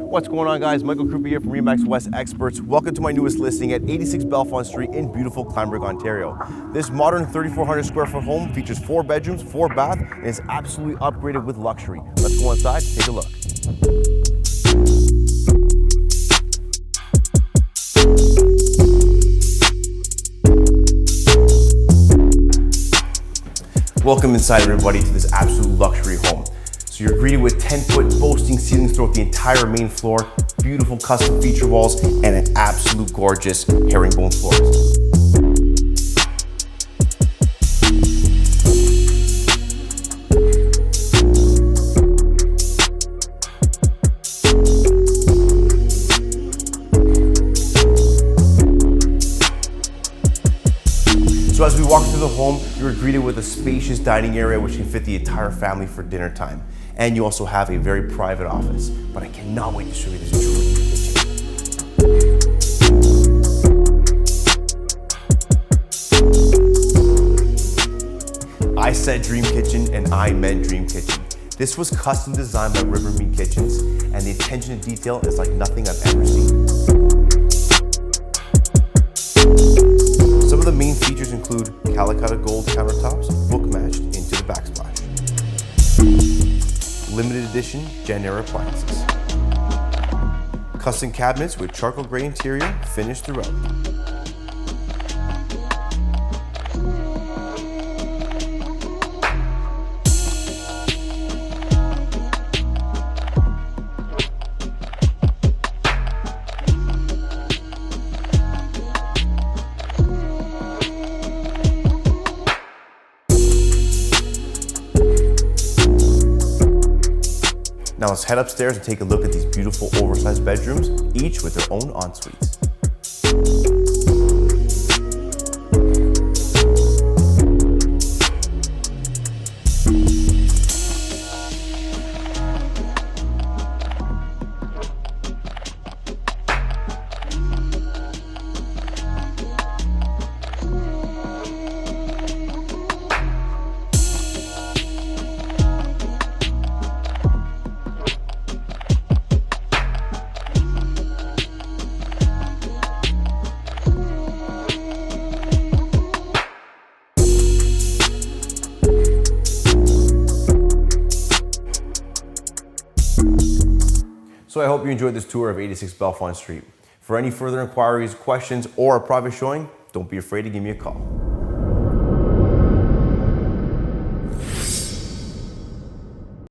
What's going on, guys? Michael Krupa here from RE/MAX West Experts. Welcome to my newest listing at 86 Bellefond Street in beautiful Kleinburg, Ontario. This modern 3,400 square foot home features 4 bedrooms, 4 baths, and is absolutely upgraded with luxury. Let's go inside and take a look. Welcome inside, everybody, to this absolute luxury home. So you're greeted with 10-foot boasting ceilings throughout the entire main floor, beautiful custom feature walls, and an absolute gorgeous herringbone floors. So as we walk through the home, you're greeted with a spacious dining area which can fit the entire family for dinner time. And you also have a very private office. But I cannot wait to show you this dream kitchen. I said dream kitchen and I meant dream kitchen. This was custom designed by Rivermead Kitchens, and the attention to detail is like nothing I've ever seen. Some of the main features include Calcatta gold countertops, book matched into the backsplash. Limited edition Jennair appliances. Custom cabinets with charcoal gray interior finished throughout. Now let's head upstairs and take a look at these beautiful oversized bedrooms, each with their own en-suites. So I hope you enjoyed this tour of 86 Bellefond Street. For any further inquiries, questions, or a private showing, don't be afraid to give me a call.